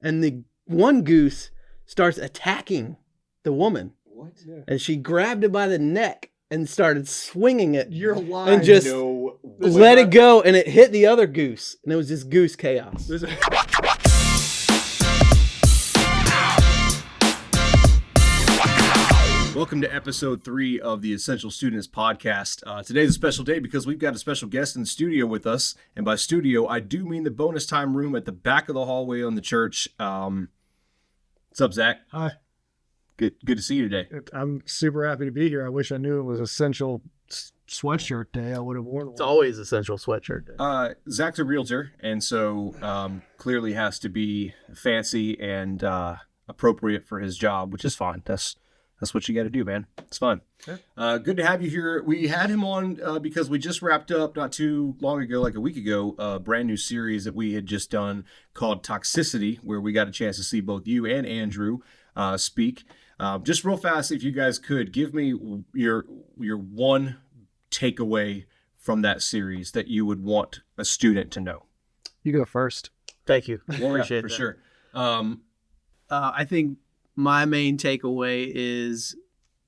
and the one goose starts attacking the woman. What? Yeah. And she grabbed it by the neck and started swinging it. You're lying. And just No. let it go, and it hit the other goose. And it was just goose chaos. Welcome to episode 3 of the Essential Students podcast. Today's a special day because we've got a special guest in the studio with us. And by studio, I do mean the bonus time room at the back of the hallway on the church. What's up, Zach? Hi. Good to see you today. I'm super happy to be here. I wish I knew it was Essential Sweatshirt Day. I would have worn one. It's always Essential Sweatshirt Day. Zach's a realtor, and so clearly has to be fancy and appropriate for his job, which is fine. That's what you got to do, man. It's fun. Yeah. Good to have you here. We had him on because we just wrapped up not too long ago, like a week ago, a brand new series that we had just done called Toxicity, where we got a chance to see both you and Andrew speak. Just real fast, if you guys could give me your one takeaway from that series that you would want a student to know. You go first. Thank you. Appreciate for sure. I think my main takeaway is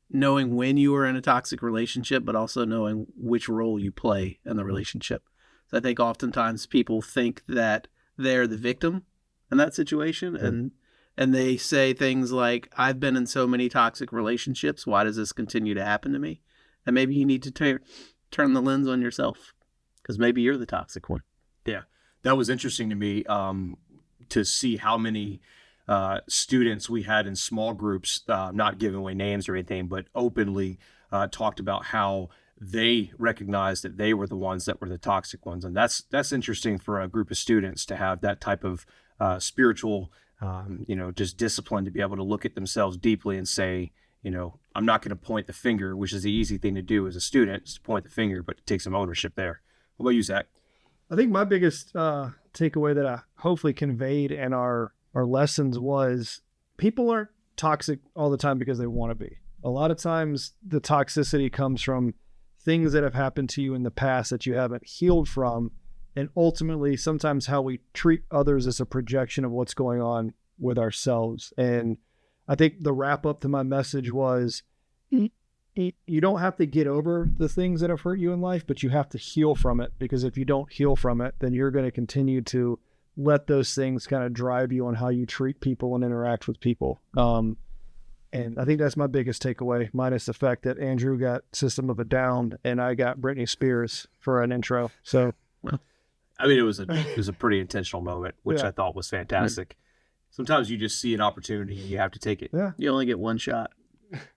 knowing when you are in a toxic relationship, but also knowing which role you play in the relationship. So I think oftentimes people think that they're the victim in that situation, and they say things like, I've been in so many toxic relationships. Why does this continue to happen to me? And maybe you need to turn the lens on yourself because maybe you're the toxic one. Yeah, that was interesting to me to see how many students we had in small groups, not giving away names or anything, but openly talked about how they recognized that they were the ones that were the toxic ones. And that's interesting for a group of students to have that type of spiritual just discipline to be able to look at themselves deeply and say, I'm not going to point the finger, which is the easy thing to do as a student, is to point the finger, but to take some ownership there. What about you, Zach? I think my biggest takeaway that I hopefully conveyed in our lessons was people aren't toxic all the time because they want to be. A lot of times the toxicity comes from things that have happened to you in the past that you haven't healed from. And ultimately, sometimes how we treat others is a projection of what's going on with ourselves. And I think the wrap up to my message was you don't have to get over the things that have hurt you in life, but you have to heal from it. Because if you don't heal from it, then you're going to continue to let those things kind of drive you on how you treat people and interact with people. And I think that's my biggest takeaway, minus the fact that Andrew got System of a Down and I got Britney Spears for an intro. So... I mean, it was a pretty intentional moment, which I thought was fantastic. Sometimes you just see an opportunity and you have to take it. Yeah. You only get one shot.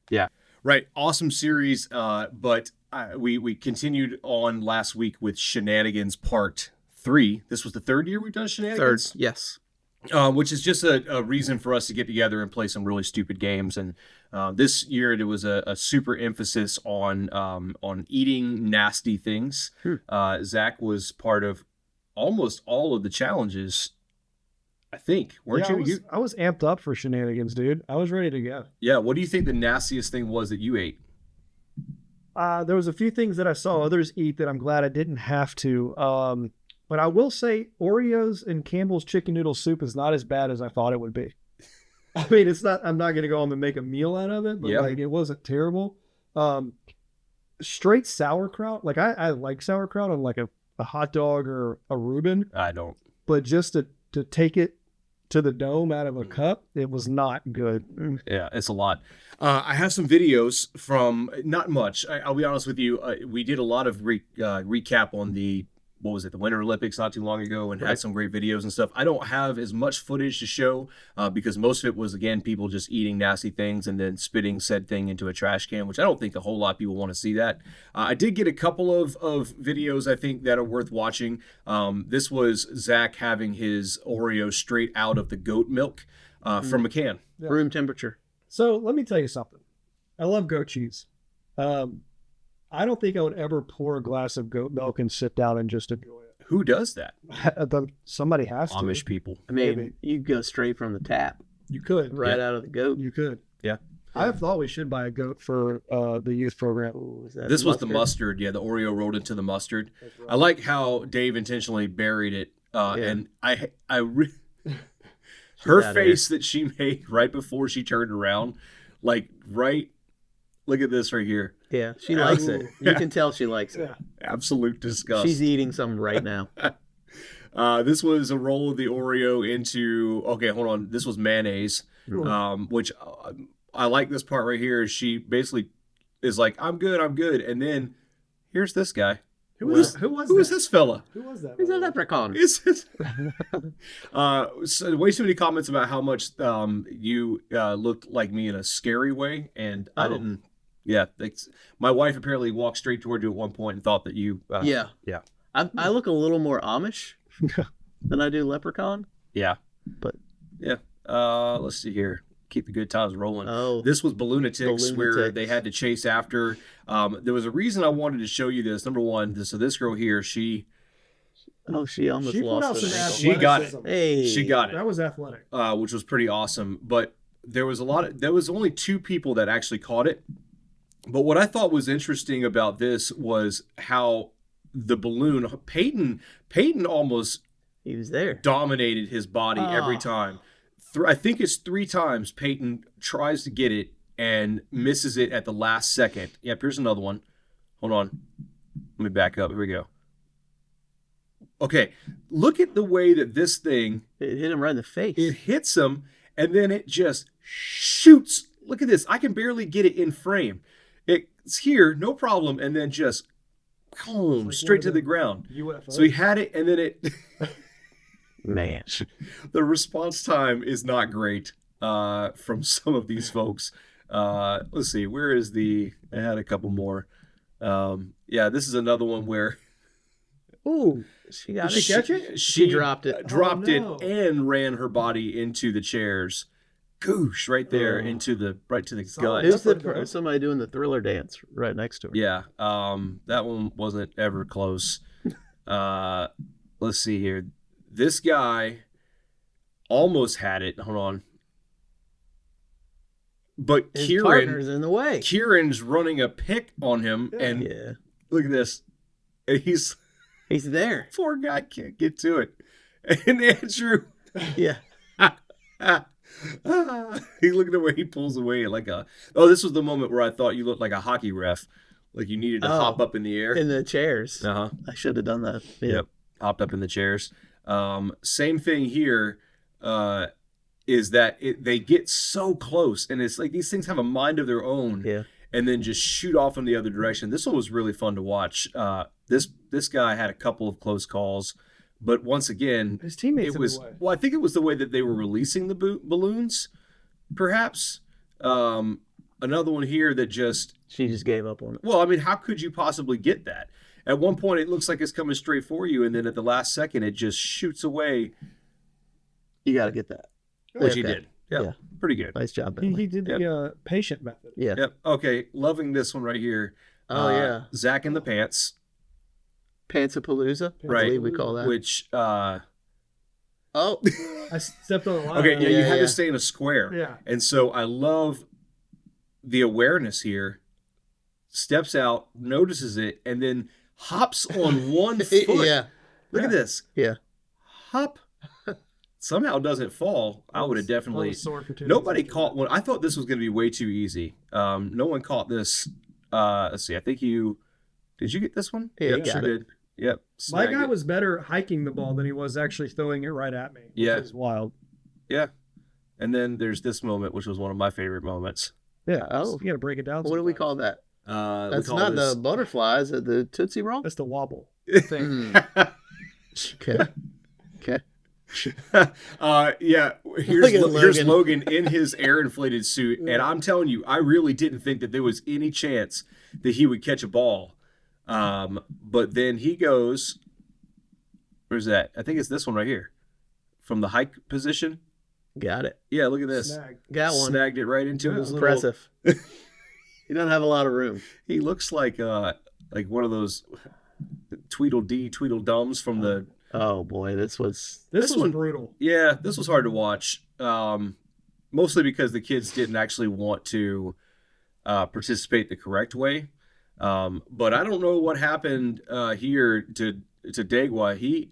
Yeah. Right. Awesome series. But we continued on last week with Shenanigans Part 3. This was the third year we've done Shenanigans? Third, yes. Which is just a reason for us to get together and play some really stupid games. And this year there was a super emphasis on eating nasty things. Zach was part of almost all of the challenges, I think. Weren't you? I was amped up for Shenanigans, dude. I was ready to go. Yeah. What do you think the nastiest thing was that you ate? There was a few things that I saw others eat that I'm glad I didn't have to. But I will say Oreos and Campbell's chicken noodle soup is not as bad as I thought it would be. I mean, it's not, I'm not going to go home and make a meal out of it, but it wasn't terrible. Straight sauerkraut. Like I like sauerkraut on like a hot dog or a Reuben. I don't. But just to take it to the dome out of a cup, it was not good. Yeah, it's a lot. I have some videos from, not much. I'll be honest with you. We did a lot of recap on the Winter Olympics not too long ago and had some great videos and stuff. I don't have as much footage to show because most of it was, again, people just eating nasty things and then spitting said thing into a trash can, which I don't think a whole lot of people want to see that. I did get a couple of videos I think that are worth watching. This was Zach having his Oreo straight out of the goat milk from a can. Yeah. Room temperature. So let me tell you something. I love goat cheese. I don't think I would ever pour a glass of goat milk and sit down and just enjoy it. Who does that? Somebody has to. Amish people. I mean, Maybe. you go straight from the tap. You could. Right out of the goat. You could. Yeah. I have thought we should buy a goat for the youth program. Ooh, is that This was the mustard? mustard. Yeah, the Oreo rolled into the mustard. That's right. I like how Dave intentionally buried it. And Her outta face that she made right before she turned around, like look at this right here. Yeah, she likes it. You can tell she likes it. Absolute disgust. She's eating some right now. This was a roll of the Oreo into, okay, hold on. This was mayonnaise, which I like this part right here. She basically is like, I'm good. And then here's this guy. Who was this fella? Who was that? He's a leprechaun. So way too many comments about how much you looked like me in a scary way, and I didn't. Yeah, my wife apparently walked straight toward you at one point and thought that you. Yeah. I look a little more Amish than I do leprechaun. Yeah, but yeah. Let's see here. Keep the good times rolling. Oh, this was Balloonatics, where they had to chase after. There was a reason I wanted to show you this. Number one, so this girl here, she almost lost it. She got it. Hey, she got it. That was athletic, which was pretty awesome. But there was only 2 people that actually caught it. But what I thought was interesting about this was how the balloon, Peyton almost he was there, dominated his body every time. I think it's 3 times Peyton tries to get it and misses it at the last second. Yep, here's another one. Hold on. Let me back up. Here we go. Okay, look at the way that this thing... It hit him right in the face. It hits him, and then it just shoots. Look at this. I can barely get it in frame. It's here, no problem, and then just boom, straight to the ground. UFO. So he had it, and then it... Man, the response time is not great from some of these folks. Let's see, where is I had a couple more. Yeah, this is another one where... Ooh, she got it. Catch it? She dropped it. Dropped it and ran her body into the chairs. Goosh, right there, into the gut. Who's somebody doing the Thriller dance right next to her? Yeah, that one wasn't ever close. Let's see here. This guy almost had it. Hold on. But His partner's in the way. Kieran's running a pick on him, and look at this. And he's there. Poor guy can't get to it. And Andrew, he's looking at where he pulls away like this was the moment where I thought you looked like a hockey ref, like you needed to hop up in the air in the chairs. I should have done that. Yep, hopped up in the chairs. Same thing here. Is that they get so close, and it's like these things have a mind of their own, and then just shoot off in the other direction. This one was really fun to watch. This guy had a couple of close calls, but once again, his teammates it was. Well, I think it was the way that they were releasing the balloons, perhaps. Another one here that she just gave up on it. Well, I mean, how could you possibly get that? At one point, it looks like it's coming straight for you, and then at the last second, it just shoots away. You got to get that. Which he did. Yep. Yeah. Pretty good. Nice job, Bentley. He did the patient method. Yeah. Yep. Okay. Loving this one right here. Yeah. Zach in the Pants. Pantsapalooza? Right. I believe we call that. Which, I stepped on the line. Okay, you had to stay in a square. Yeah. And so I love the awareness here. Steps out, notices it, and then hops on one foot. Look at this. Yeah. Hop. Somehow doesn't fall. I would have definitely. Nobody caught one. I thought this was going to be way too easy. No one caught this. Let's see. I think you. Did you get this one? Yeah, yep, sure did. Yep. My guy was better hiking the ball than he was actually throwing it right at me. Yeah. Which is wild. Yeah. And then there's this moment, which was one of my favorite moments. Yeah. Oh. You got to break it down. What do we call that? That's not the butterflies at the Tootsie Roll? That's the wobble thing. Okay. Yeah, here's Logan in his air inflated suit, and I'm telling you, I really didn't think that there was any chance that he would catch a ball. But then he goes, where's that? I think it's this one right here, from the hike position. Got it. Yeah, look at this. Got one. Snagged it right into his impressive. He doesn't have a lot of room. He looks like one of those Tweedledee Tweedledums from the. Oh boy, this was brutal. Yeah, this was hard to watch. Mostly because the kids didn't actually want to participate the correct way. But I don't know what happened here to Dagwa.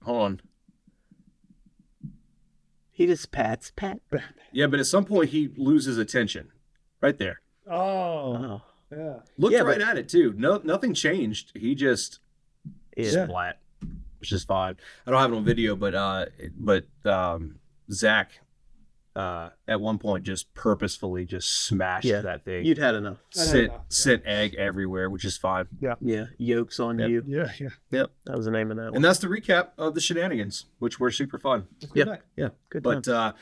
Hold on. He just pat. Yeah, but at some point he loses attention. Right there. Oh, yeah. Looked Yeah, right at it too. No, nothing changed. He just Yeah. splat, which is fine. I don't have it on video, but Zach at one point just purposefully just smashed that thing. You'd had enough. Sent egg everywhere, which is fine. Yeah, yolks on Yep. you. Yeah. Yep. That was the name of that one. And that's the recap of the Shenanigans, which were super fun. Yeah, good time.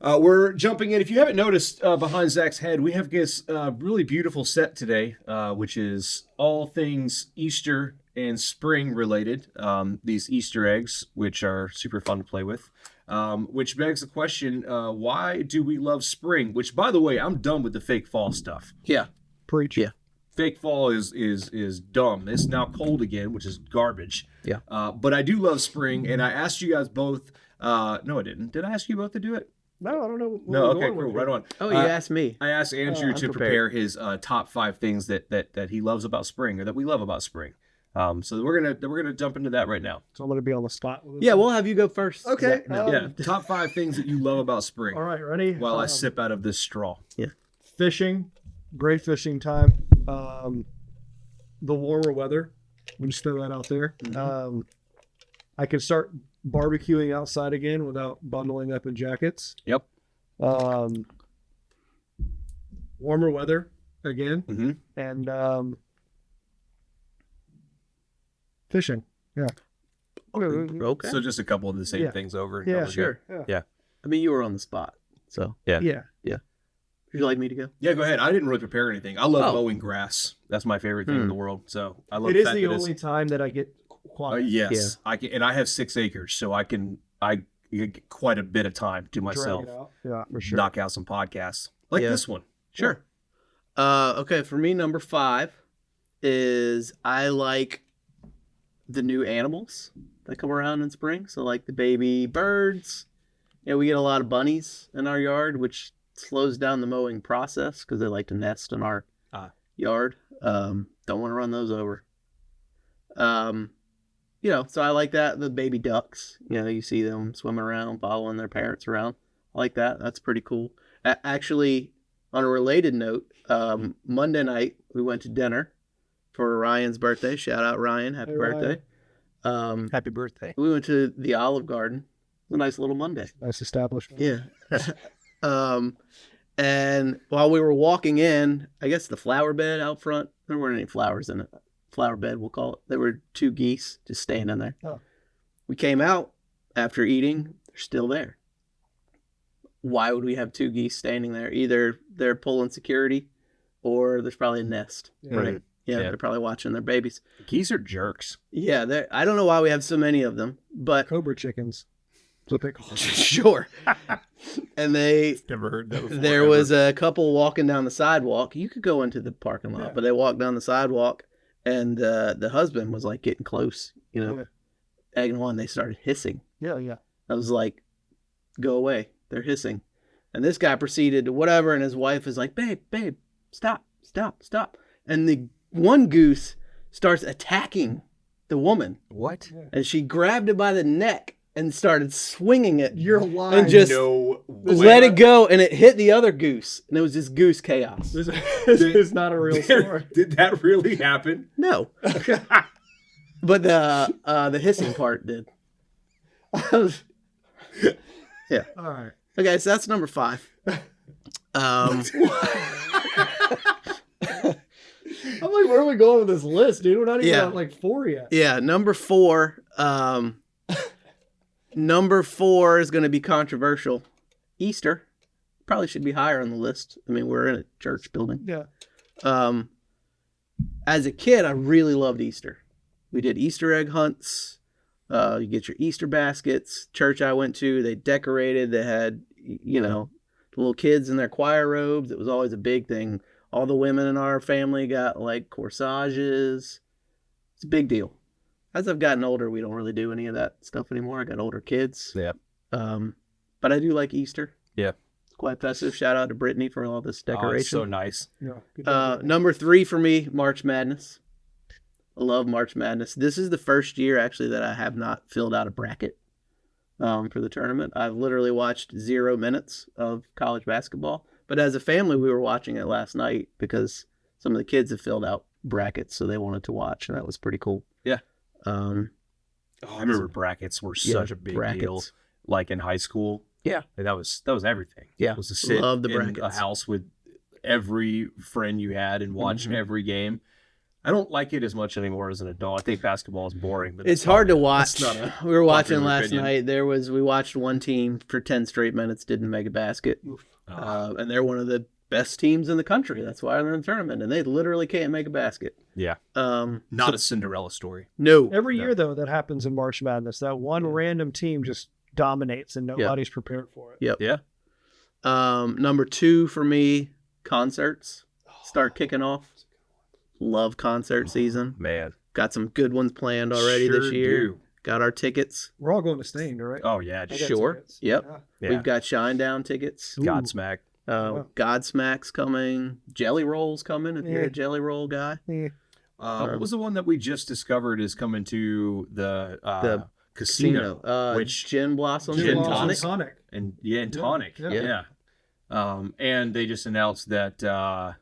But we're jumping in. If you haven't noticed, behind Zach's head, we have this really beautiful set today, which is all things Easter and spring related. These Easter eggs, which are super fun to play with, which begs the question, why do we love spring? Which, by the way, I'm done with the fake fall stuff. Yeah. Preach. Yeah. Fake fall is dumb. It's now cold again, which is garbage. Yeah. But I do love spring, and I asked you guys both. No, I didn't. Did I ask you both to do it? No, I don't know. Where No, we're okay, going cool. with Right it. on. Oh, you asked me. I asked Andrew I'm to prepare his top 5 things that he loves about spring, or that we love about spring. So we're gonna jump into that right now. So I'm gonna be on the spot. With this Yeah, one? we'll have you go first. Okay. Yeah, top 5 things that you love about spring. All right, ready? While I sip out of this straw. Fishing, great fishing time. The warmer weather. We'll just throw that out there. I can start barbecuing outside again without bundling up in jackets. Yep. Warmer weather again, Mm-hmm. and fishing. Yeah. Okay. So just a couple of the same Yeah. things over. Yeah, over again. sure. Yeah. I mean, you were on the spot. So, Yeah. Yeah. would you like me to go? Yeah, go ahead. I didn't really prepare anything. I love Oh. mowing grass. That's my favorite thing in the world. So I love It is fact the that only time that I get quiet. yes, I can, and I have 6 acres, so I get quite a bit of time to Drag myself. it out. Yeah, for sure. Knock out some podcasts like Yeah. this one. Sure. Okay, for me, number 5 is I like the new animals that come around in spring. So, like the baby birds. Yeah, we get a lot of bunnies in our yard, which slows down the mowing process because they like to nest in our yard. Don't want to run those over. So I like that. The baby ducks, you see them swimming around, following their parents around. I like that. That's pretty cool. Actually, on a related note, Monday night we went to dinner for Ryan's birthday. Shout out Ryan, happy birthday. Happy birthday. We went to the Olive Garden. It was a nice little Monday. Nice establishment. Yeah. And while we were walking in, I guess the flower bed out front, there weren't any flowers in it. Flower bed, we'll call it. There were 2 geese just standing there. Oh. We came out after eating. They're still there. Why would we have 2 geese standing there? Either they're pulling security or there's probably a nest. Yeah. Right. Yeah, they're probably watching their babies. Geese are jerks. Yeah, I don't know why we have so many of them, but Cobra chickens. That's what they call them. sure. And Never heard that before. there was a couple walking down the sidewalk. You could go into the parking lot, but they walked down the sidewalk, and the husband was like getting close, egging on. They started hissing. Yeah. I was like, go away. They're hissing. And this guy proceeded to whatever, and his wife is like, babe, stop. And the one goose starts attacking the woman, What? and she grabbed it by the neck and started swinging it. You're lying. And just No let it go, and it hit the other goose, and it was just goose chaos. This is not a real story. Did that really happen? No, but the hissing part did. Yeah. All right. Okay, so that's number 5. I'm like, where are we going with this list, dude? We're not even Yeah. on like 4 yet. Yeah, number 4. Number 4 is going to be controversial. Easter probably should be higher on the list. I mean, we're in a church building. Yeah. As a kid, I really loved Easter. We did Easter egg hunts. You get your Easter baskets. Church I went to, they decorated. They had, the little kids in their choir robes. It was always a big thing. All the women in our family got like corsages. It's a big deal. As I've gotten older, we don't really do any of that stuff anymore. I got older kids. Yeah. But I do like Easter. Yeah. It's quite festive. Shout out to Brittany for all this Oh, decoration. it's so nice. Yeah. Good job. Number 3 for me, March Madness. I love March Madness. This is the first year actually that I have not filled out a bracket. for the tournament. I've literally watched 0 minutes of college basketball, but as a family, we were watching it last night because some of the kids have filled out brackets, so they wanted to watch, and that was pretty cool. Yeah. Oh, I remember brackets were such a big deal, like in high school. Yeah. And that was everything. Yeah. It was to sit Love the in a brackets. house with every friend you had and watch every game. I don't like it as much anymore as an adult. I think basketball is boring. But It's hard to watch. that's not We were watching popular last opinion. night. We watched one team for 10 straight minutes, didn't make a basket. And they're one of the best teams in the country. That's why they're in the tournament, and they literally can't make a basket. Yeah. Um, Not a Cinderella story. no. Every year, though, that happens in March Madness. That one random team just dominates and nobody's prepared for it. Yep. Yeah. Number 2 for me, concerts start kicking off. Love concert season. Man. Got some good ones planned already this Sure year. do. Got our tickets. We're all going to Stained, right? Oh, yeah. I got Sure. tickets. Yep. Yeah. Yeah. We've got Shinedown tickets. Godsmack. Wow. Godsmack's coming. Jelly Roll's coming if you're Yeah. a Jelly Roll guy. What was the one that we just discovered is coming to the casino? Which Gin Blossom. Gin Gin Blossom Tonic. and Tonic. Yeah. Yeah. And they just announced that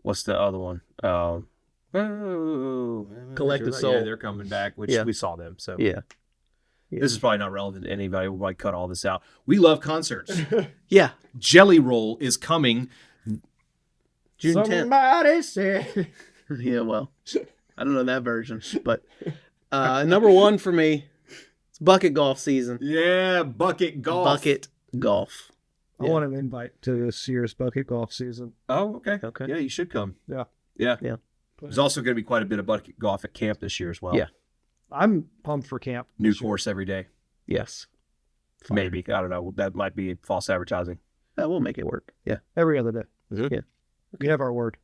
what's the other one? Collective Yeah, Soul. they're coming back, which Yeah. we saw them. So Yeah. this is probably not relevant to anybody. We'll probably cut all this out. We love concerts. Yeah. Jelly Roll is coming. June 10th. Somebody said. Yeah, well, I don't know that version. But number 1 for me, it's bucket golf season. Yeah, bucket golf. Bucket golf. I want an invite to this year's bucket golf season. Oh, okay. Okay. Yeah, you should come. Yeah. Yeah. Yeah. There's also going to be quite a bit of bucket golf at camp this year as well. Yeah. I'm pumped for camp. New this year. course every day. Yes. Maybe. I don't know. That might be false advertising. We'll make it work. Yeah. Every other day. Mhm. Yeah. We have our word.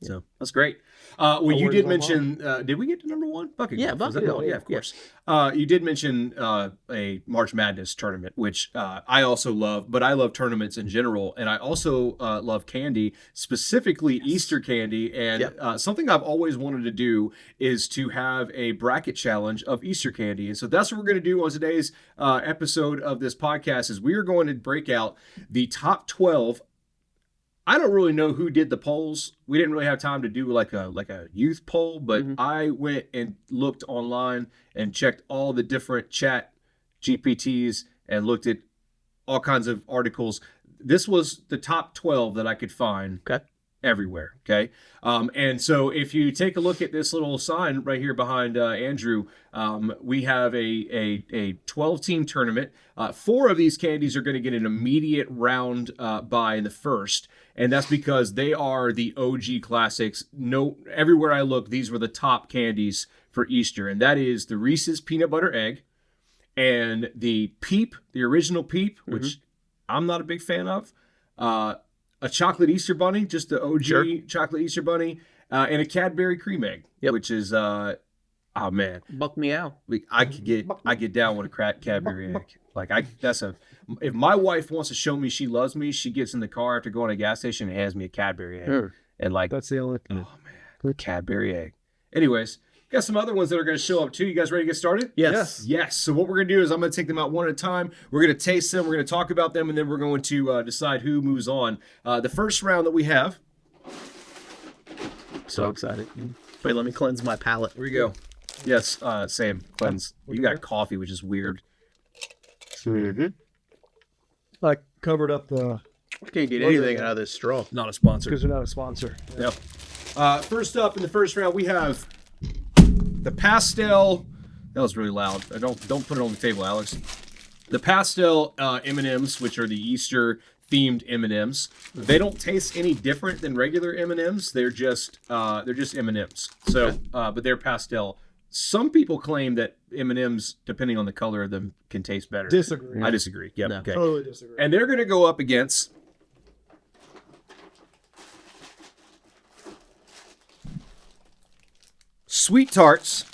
So that's great. Well, you word did is mention, did we get to number 1? Bucket Yeah, golf. bucket Was that- golf. Yeah, of Yeah. course. You did mention a March Madness tournament, which I also love, but I love tournaments in general. And I also love candy, specifically Easter candy. And something I've always wanted to do is to have a bracket challenge of Easter candy. And so that's what we're going to do on today's episode of this podcast is we are going to break out the top 12. I don't really know who did the polls. We didn't really have time to do like a youth poll, but I went and looked online and checked all the different chat GPTs and looked at all kinds of articles. This was the top 12 that I could find everywhere. Okay. And so if you take a look at this little sign right here behind Andrew, we have a 12-team tournament. 4 of these candies are going to get an immediate round bye in the first. And that's because they are the OG classics. No, everywhere I look, these were the top candies for Easter. And that is the Reese's Peanut Butter Egg and the Peep, the original Peep, which I'm not a big fan of. A chocolate Easter bunny, just the OG chocolate Easter bunny, and a Cadbury cream egg, which is oh man, Buck meow. I get down with a Cadbury egg. Like if my wife wants to show me she loves me, she gets in the car after going to a gas station and hands me a Cadbury egg, and like That's the only. Cadbury egg. Anyways, got some other ones that are going to show up too. You guys ready to get started? Yes. Yes. So what we're going to do is I'm going to take them out one at a time. We're going to taste them. We're going to talk about them, and then we're going to decide who moves on. The first round that we have. So excited. Wait, let me cleanse my palate. Here we go. Yes, Sam, cleanse. You got coffee, which is weird. I covered up the I can't get anything out of this straw. Not a sponsor. because they're not a sponsor. Yep. First up in the first round, we have the pastel. That was really loud. Don't put it on the table, Alex. The pastel M&Ms, which are the Easter themed M&Ms. They don't taste any different than regular M&Ms. They're just M&Ms. So, but they're pastel. Some people claim that M&Ms, depending on the color of them, can taste better. Disagree. I disagree. Yep. No. Okay. Totally disagree. And they're going to go up against Sweet Tarts,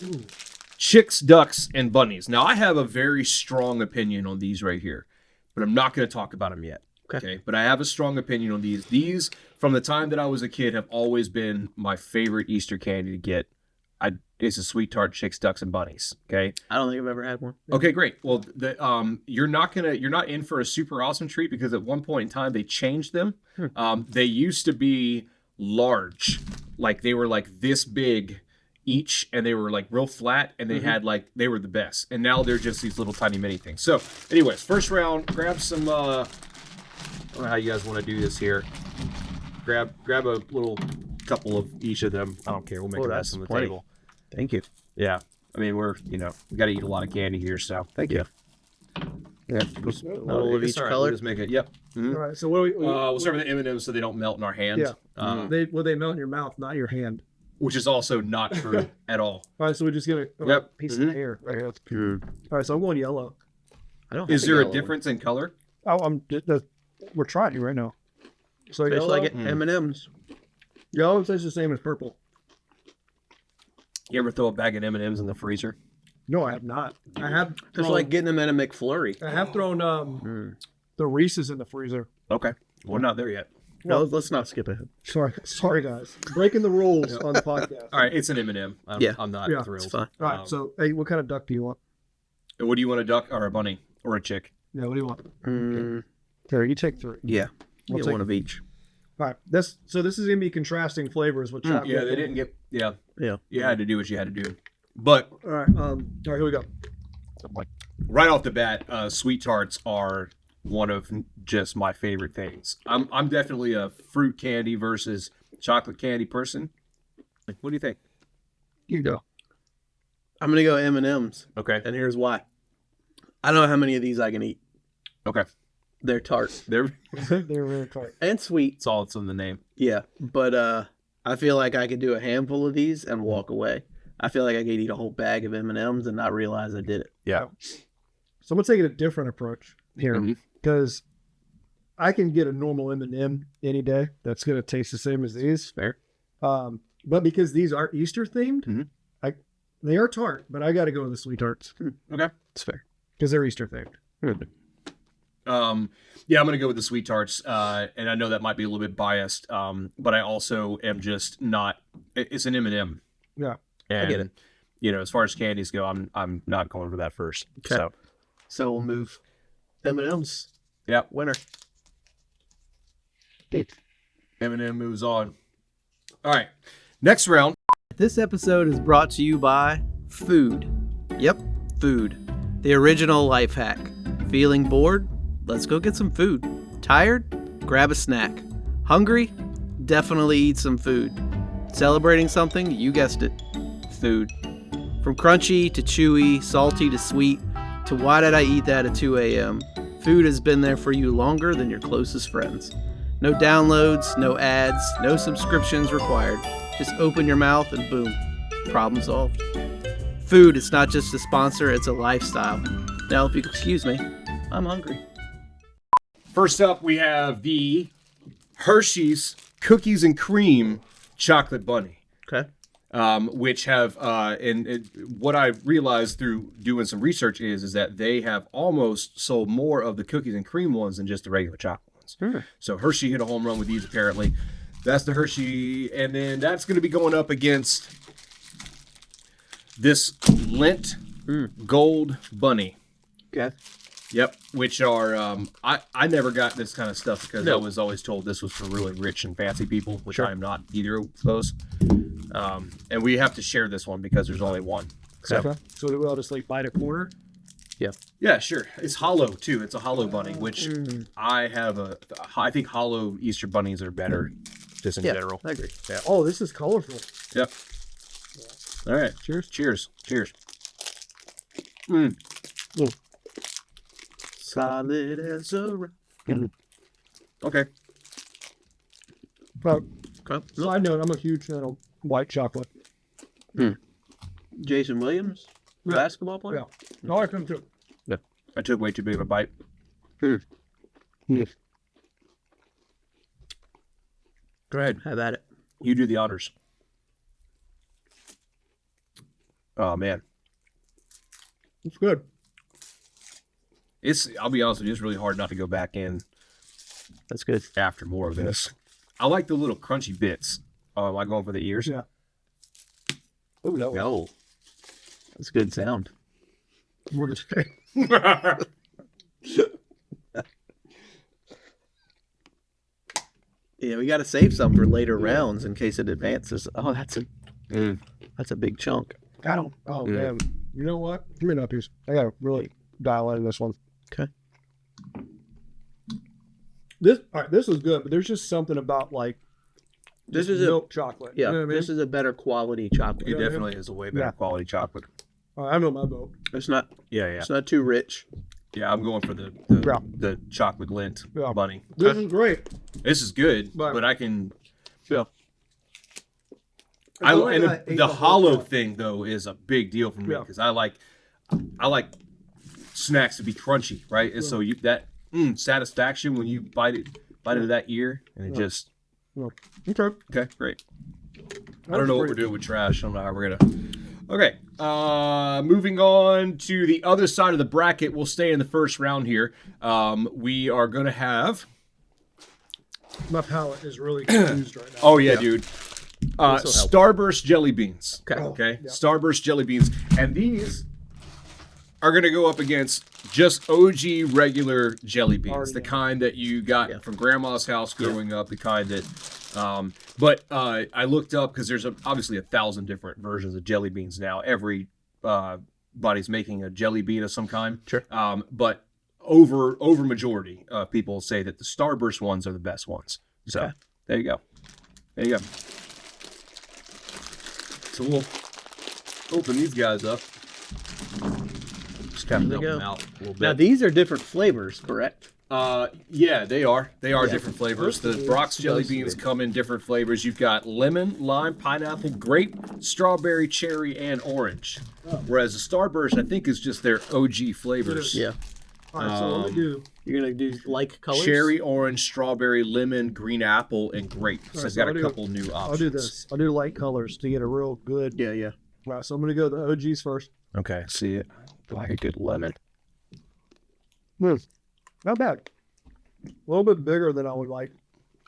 Chicks, Ducks, and Bunnies. Now, I have a very strong opinion on these right here, but I'm not going to talk about them yet. Okay. But I have a strong opinion on these. These, from the time that I was a kid, have always been my favorite Easter candy to get It's a sweet tart, chicks, ducks, and bunnies. Okay. I don't think I've ever had one. Okay, great. Well, you're not in for a super awesome treat because at one point in time they changed them. They used to be large, like they were like this big each, and they were like real flat, and they had like they were the best. And now they're just these little tiny mini things. So, anyways, first round, grab some. I don't know how you guys want to do this here. Grab a little couple of each of them. I don't care. We'll make a mess on the table. Thank you. Yeah. I mean, we got to eat a lot of candy here, so thank you. Yeah. A little of each All right, color. we'll just make it. Yep. All right. So what do we? We'll start with the M&Ms so they don't melt in our hand. Yeah. They melt in your mouth, not your hand. Which is also not true at all. All right. So we just get a piece of hair right here. All right. So I'm going yellow. I don't. Is there a difference in color? Oh, we're trying it right now. So Tastes yellow. like M&M's. Yellow tastes the same as purple. You ever throw a bag of M&Ms in the freezer? No, I have not. I have. It's like getting them in a McFlurry. I have thrown the Reese's in the freezer. Okay. We're not there yet. No, let's not skip ahead. Sorry, guys. Breaking the rules on the podcast. All right. It's an M&M. I'm not thrilled. It's fine. All right. So, hey, what kind of duck do you want? What do you want, a duck or a bunny or a chick? Yeah. What do you want? Here, you take 3. Yeah. We'll Get take one of each. All right. This is gonna be contrasting flavors with chocolate. Yeah, they didn't get. Yeah. Yeah. You had to do what you had to do. But All right. Here we go. right off the bat, sweet tarts are one of just my favorite things. I'm definitely a fruit candy versus chocolate candy person. What do you think? You go. I'm gonna go M&M's, Okay. and here's why. I don't know how many of these I can eat. Okay. They're tart They're They're very tart. and sweet. it's all it's in the name. Yeah, but I feel like I could do a handful of these and walk away. I feel like I could eat a whole bag of M&Ms and not realize I did it. Yeah. So I'm gonna take a different approach here Mhm. because I can get a normal M&M any day that's gonna taste the same as these. Fair. But because these are Easter themed, Mhm. they are tart, but I got to go with the sweet tarts Okay. It's fair. because they're Easter themed. Yeah, I'm gonna go with the sweet tarts, and I know that might be a little bit biased, but I also am just not. It's an M&M. Yeah. And, I get it. As far as candies go, I'm not going for that first. Okay. So we'll move M&M's. Yep. Winner. M&M moves on. All right, next round. This episode is brought to you by food. Yep, food. The original life hack. Feeling bored? Let's go get some food. Tired? Grab a snack. Hungry? Definitely eat some food. Celebrating something? You guessed it. Food. From crunchy to chewy, salty to sweet, to why did I eat that at 2 a.m.? Food has been there for you longer than your closest friends. No downloads, no ads, no subscriptions required. Just open your mouth and boom, problem solved. Food is not just a sponsor, it's a lifestyle. Now, if you excuse me, I'm hungry. First up, we have the Hershey's Cookies and Cream Chocolate Bunny. Okay. Which have and what I realized through doing some research is that they have almost sold more of the cookies and cream ones than just the regular chocolate ones. So Hershey hit a home run with these apparently. That's the Hershey, and then that's going to be going up against this Lint Gold Bunny. Okay. Yep, which are I never got this kind of stuff because I was always told this was for really rich and fancy people, which I am not either of those. And we have to share this one because there's only one. So Okay. So we'll just like bite a corner. yeah, sure. It's hollow too. It's a hollow bunny, which I think hollow Easter bunnies are better, just in general. I agree. Oh, this is colorful. Yep. All right. Cheers. Cheers. Cheers. Solid as a rock. Okay. But Okay. side note, I'm a huge fan of white chocolate. Jason Williams, basketball player. Yeah. I like them too. I took way too big of a bite. Go ahead. Have at it. You do the honors. Oh man. It's good. I'll be honest with you, it's really hard not to go back in That's good. after more of this. I like the little crunchy bits. Oh, am I going for the ears? Yeah. Oh, no. No. That's a good sound. We're just Yeah, we got to save some for later rounds in case it advances. Oh, that's a big chunk. I don't. Oh, man. You know what? Give me another piece. I got to really dial in this one. Okay. All right, this is good, but there's just something about like This just is milk chocolate. Yeah, You know what I mean? this is a better quality chocolate. It definitely is a way better quality chocolate. I know my vote. It's not. Yeah. It's not too rich. Yeah, I'm going for the chocolate lint bunny. This is great. This is good, Right. but I can. Yeah. I feel like I ate The the whole hollow cup. thing though is a big deal for me Yeah. because I like snacks to be crunchy, right? And so that satisfaction when you bite into that ear and it just Okay. okay, great. I don't know what we're doing with trash. I don't know how we're gonna. Okay, moving on to the other side of the bracket. We'll stay in the first round here. We are gonna have. My palate is really confused right now. Oh yeah, dude. Starburst jelly beans. Okay. Okay. Starburst jelly beans, and these are gonna go up against just OG regular jelly beans, the kind that you got from Grandma's house growing up, the kind that. But I looked up because there's obviously 1,000 different versions of jelly beans now. Every body's making a jelly bean of some kind. Sure. But over majority of people say that the Starburst ones are the best ones. So there you go. There you go. So we'll open these guys up. Just kind of There dump you them go. out a little bit. Now these are different flavors, correct? Yeah, they are. They are different flavors. The Brock's jelly beans come in different flavors. You've got lemon, lime, pineapple, grape, strawberry, cherry, and orange. Whereas the Starburst, I think, is just their OG flavors. Yeah. All right, so what do we do? You're gonna do like colors. Cherry, orange, strawberry, lemon, green apple, and grape. So Alright, it's so got I'll a do- couple new options. I'll do this. I'll do light colors to get a real good. Yeah, yeah. All right, so I'm going to go the OGs first. Okay, see it. Like a good lemon. Not bad. A little bit bigger than I would like.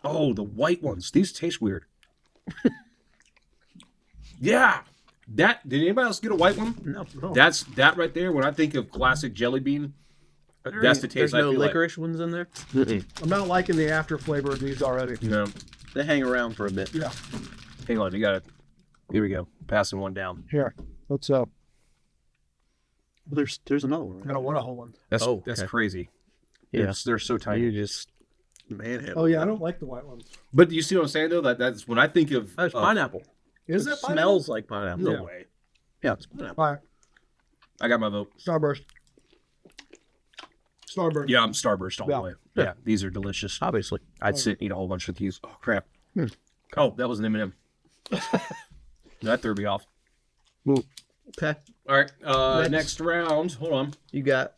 Oh, the white ones. These taste weird. Yeah. Did anybody else get a white one? No. That's that right there. When I think of classic jelly bean, that's the There's taste I no feel licorice ones in there. I'm not liking the after flavor of these already. like. No. They hang around for a bit. Yeah. Hang on, you got it. Here we go. Passing one down. Here. Let's There's another one. I don't want a whole one. That's Oh, that's okay. crazy. Yeah. They're so tiny. You just manhandle. Oh yeah, I don't like the white ones. But you see what I'm saying though? That's when I think of That's pineapple. Is It it smells like pineapple. no Yeah. way. Yeah, it's pineapple. All right, I got my vote. Starburst. Starburst. Yeah, I'm Starburst all Yeah. the way. Yeah, these are delicious. Obviously. I'd sit and eat a whole bunch of these. Oh crap. Oh, that was an M&M. That threw me off. Okay. All right, next round. Hold on. You got.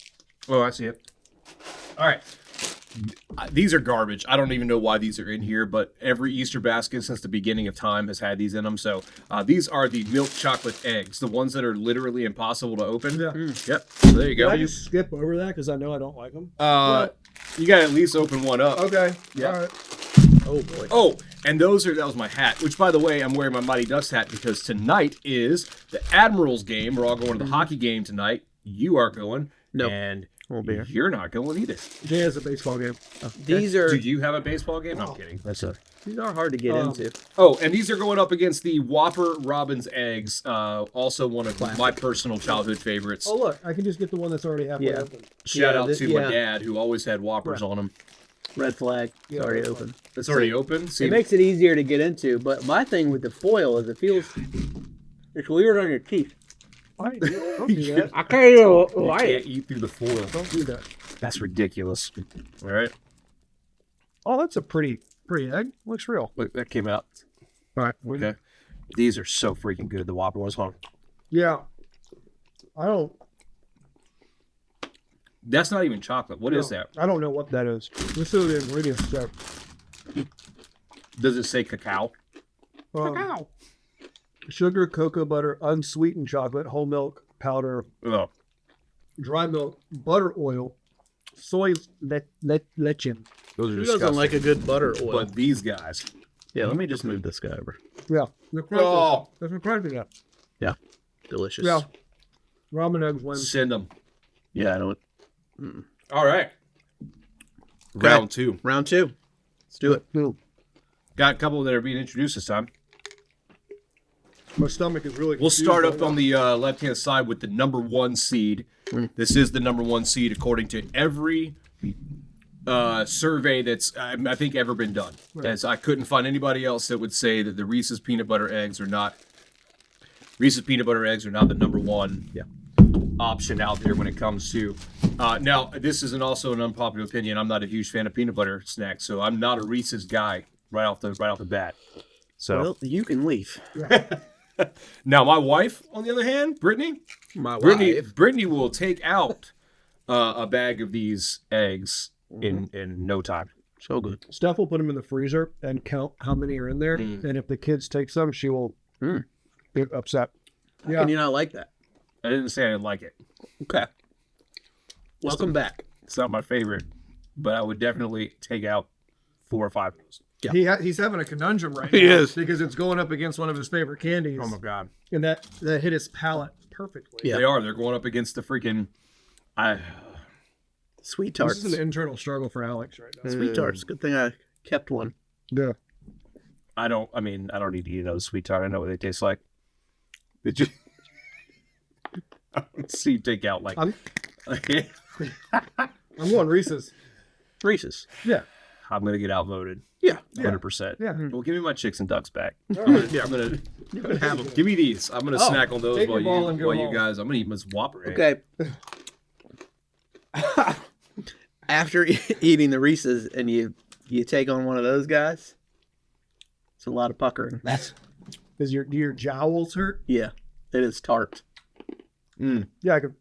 Oh, I see it. All right. These are garbage. I don't even know why these are in here, but every Easter basket since the beginning of time has had these in them. So these are the milk chocolate eggs, the ones that are literally impossible to open. Yeah. Yep. So there you Can go. I just skip over that because I know I don't like them? You got to at least open one up. Okay. Yeah. All right. Oh boy. Oh, and that was my hat, which by the way, I'm wearing my Mighty Ducks hat because tonight is the Admirals game. We're all going to the hockey game tonight. You are going. No. And Won't be here. you're not going either. Jay has a baseball game. These are Do you have a baseball game? I'm kidding. these are hard to get into. Oh, and these are going up against the Whopper Robin's Eggs, also one of my personal childhood favorites. Oh look, I can just get the one that's already halfway Yeah. open. Shout yeah, out this- to my yeah. dad who always had Whoppers on them. Red flag. It's Yeah, already red open. It's already open. See, It makes it easier to get into, but my thing with the foil is it feels it's weird on your teeth. Don't do that. I can't even you why can't eat through the foil. Don't do that. That's ridiculous. All right, Oh, that's a pretty egg. Looks real. look, that came out. All right. Okay, these are so freaking good. The Whopper ones, hold on. Yeah. I don't. That's not even chocolate. What is that? I don't know what that is. Let's see what the ingredients say. Does it say cacao? Sugar, cocoa butter, unsweetened chocolate, whole milk powder, Oh, dry milk, butter oil, soy lecithin. those are Who disgusting. doesn't like a good butter oil? But these guys. Yeah, let me just move this guy over. Yeah. Oh. That's what crunchy. Delicious. Yeah. Ramen eggs win. Send them. Yeah, I don't. All right. Round 2. Round 2. Let's do it. Got a couple that are being introduced this time. My stomach is really. We'll start up on the left-hand side with the number 1 seed. This is the number 1 seed according to every survey that's I think ever been done. As I couldn't find anybody else that would say that the Reese's peanut butter eggs are not the number 1 option out there when it comes to. Now, this isn't also an unpopular opinion. I'm not a huge fan of peanut butter snacks, so I'm not a Reese's guy right off the bat. So Well, you can leave. now, my wife, on the other hand, Brittany will take out a bag of these eggs in no time. So good. Steph will put them in the freezer and count how many are in there. And if the kids take some, she will get upset. How can you not like that? I didn't say I didn't like it. Okay. Welcome back. It's not my favorite, but I would definitely take out 4 or 5 of those. Yeah. He's having a conundrum right He now. is. Because it's going up against one of his favorite candies. Oh my god, And that hit his palate perfectly. Yeah. they are. They're going up against the freaking. Sweet tarts. This is an internal struggle for Alex right now. Sweet tarts. Good thing I kept one. Yeah. I don't need to eat those sweet tart. I know what they taste like. Did you? See, take out like. I'm going Reese's. Reese's. Yeah. I'm gonna get outvoted. Yeah. 100%. Yeah. Well, give me my chicks and ducks back. Yeah. I'm gonna have them. Give me these. I'm gonna snack on those take while your ball and go you home. guys. I'm gonna eat this Whopper. Okay. After eating the Reese's and you take on one of those guys, it's a lot of puckering. Does your jowls hurt? Yeah. It is tart. Yeah, I could.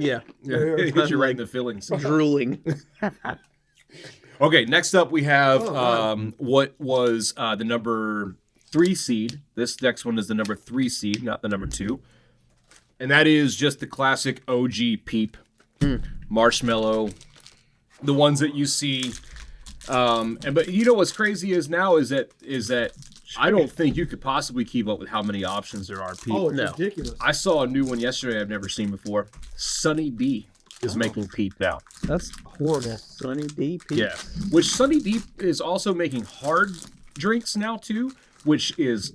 Yeah. It hits you right in the fillings. Drooling. Okay, next up we have what was the number 3 seed. This next one is the number 3 seed, not the number 2. And that is just the classic OG Peep marshmallow. The ones that you see. But you know what's crazy is now is that I don't think you could possibly keep up with how many options there are. Peep. Oh, it's No. ridiculous. I saw a new one yesterday I've never seen before. Sunny D is making Peep now. That's horrible. Sunny D. Yeah. Which Sunny D is also making hard drinks now too, which is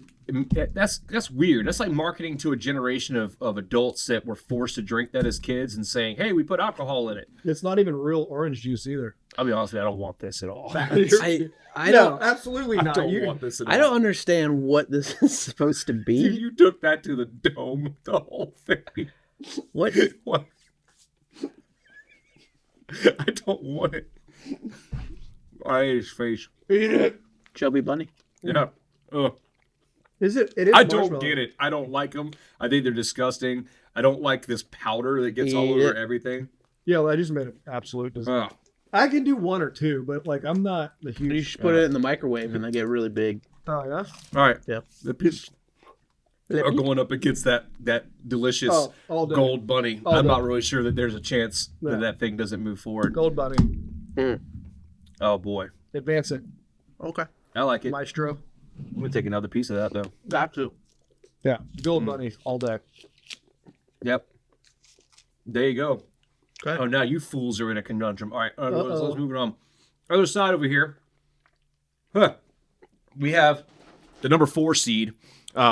that's weird. That's like marketing to a generation of adults that were forced to drink that as kids and saying, "Hey, we put alcohol in it." It's not even real orange juice either. I'll be honest with you, I don't want this at all. I No, don't absolutely I not. don't want this at all. I don't understand what this is supposed to be. You took that to the dome, the whole thing. What? What? I don't want it. I ate his face. Eat it. Chubby bunny. Yeah. Ugh. Is it? It is. I don't marshmallow. get it. I don't like them. I think they're disgusting. I don't like this powder that gets all Eat over it. everything. Yeah, well, I just made an absolute. Ugh. I can do 1 or 2, but like I'm not the huge. You should put it in the microwave and they get really big. Oh yeah. All right. Yeah. The piece are going up against that delicious Oh, all day. gold bunny. All I'm day. not really sure that there's a chance Yeah. that thing doesn't move forward. Gold bunny. Oh boy. Advance it, Okay. I like it. maestro. I'm gonna take another piece of that though. Got to. Yeah, gold bunny all day. Yep. There you go. Okay. Oh, now you fools are in a conundrum. All right, let's Uh-oh. move it on. Other side over here. Huh. We have the number 4 seed,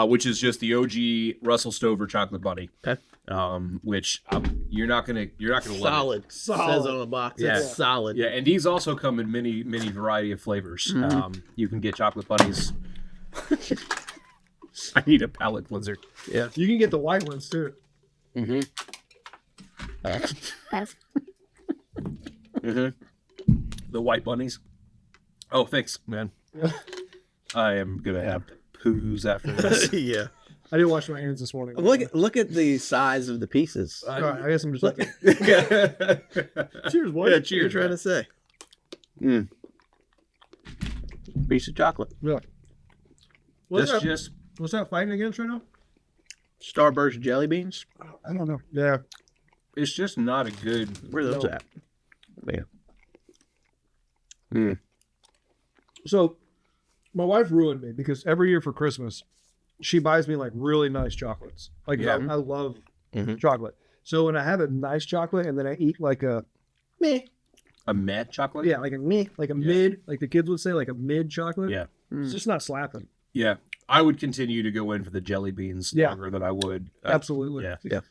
which is just the OG Russell Stover chocolate bunny. Okay. Which you're not gonna love it. Solid. Solid. Says on the box. Yeah. It's solid. Yeah, and these also come in many variety of flavors. You can get chocolate bunnies. I need a palate cleanser. Yeah. You can get the white ones too. The white bunnies. Oh, thanks, man. I am gonna have poos after this. Yeah. I didn't wash my hands this morning. Look at the size of the pieces. All right, I guess I'm just Look. looking. Cheers, what? Yeah, cheers, You're trying man. to say. Piece of chocolate. Yeah. What's That's that, just what's that fighting against right now? Starburst jelly beans. I don't know. Yeah. it's just not a good. Where are those No. at? Yeah. So, my wife ruined me because every year for Christmas, she buys me like really nice chocolates. Like Yeah. I love Mhm. chocolate. So when I have a nice chocolate and then I eat like a meh, A matte chocolate? yeah, like a meh, like a mid, like the kids would say, like a mid chocolate. Yeah. It's just not slapping. Yeah. I would continue to go in for the jelly beans Yeah. longer than I would. Absolutely. Yeah. Yeah.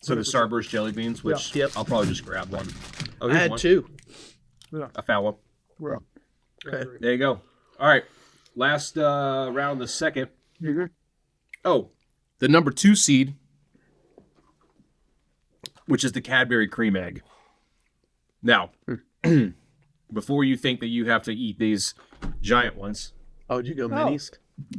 So the 100%. Starburst jelly beans, which Yep. I'll probably just grab one. Oh, I here's had one. 2. I found one. Well, Okay. There you go. All right. Last round, the second. Oh, the number 2 seed, which is the Cadbury cream egg. Now, before you think that you have to eat these giant ones, Oh, did you go minis?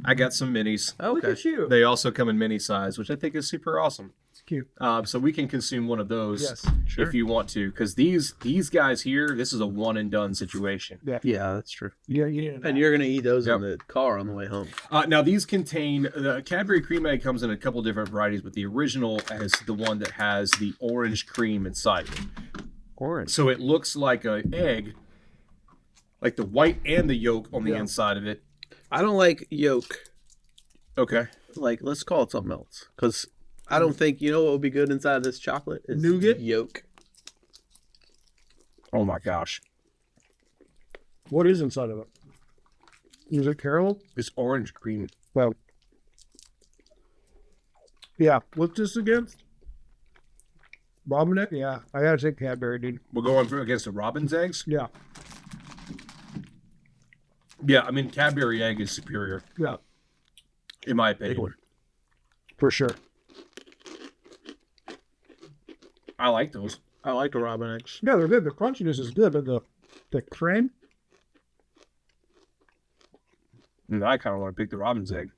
I got some minis. Look Okay. at you. They also come in mini size, which I think is super awesome. It's cute. So we can consume one of those Yes. if you want to, because these guys here, this is a one and done situation. Yeah, that's true. Yeah, you need And you're gonna eat those Yep. in the car on the way home. Now these contain the Cadbury cream egg comes in a couple different varieties, but the original is the one that has the orange cream inside of it. Orange. So it looks like an egg, like the white and the yolk on the inside of it. I don't like yolk. Okay. Like, let's call it something else. Because I don't think, you know what would be good inside of this chocolate? Is Nougat? yolk. Oh my gosh, What is inside of it? Is it caramel? it's orange cream. Well, yeah. What's this against? Robin egg? Yeah, I gotta take Cadbury, dude. We're going against the robin's eggs. Yeah, Yeah, I mean Cadbury egg is superior yeah, in my opinion. for sure. I like those. I like the Robin eggs. Yeah, they're good. The crunchiness is good, but the cream. And I kind of want to pick the robin's egg.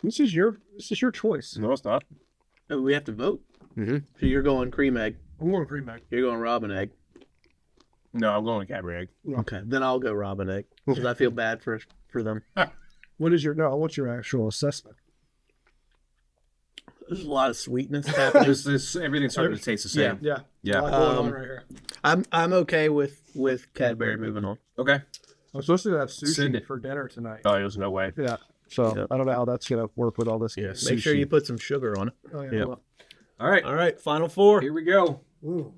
This is your choice. No, it's not. Oh, we have to vote. Mm-hmm. So you're going cream egg. I'm going cream egg. You're going Robin egg. No, I'm going with Cadbury egg. Okay, then I'll go Robin egg because I feel bad for them. What's your actual assessment? There's a lot of sweetness happening. Everything's starting to taste the same. Yeah, Yeah. A lot going on Um, right here. I'm okay with Cadbury moving on. Okay. I'm supposed to have Send sushi it. for dinner tonight. Oh, there's no way. Yeah, so Yep. I don't know how that's gonna work with all this. Yeah. Make sure sushi. you put some sugar on it. Oh, yeah. Yep. well, All right. All right, final 4. Here we go. ooh.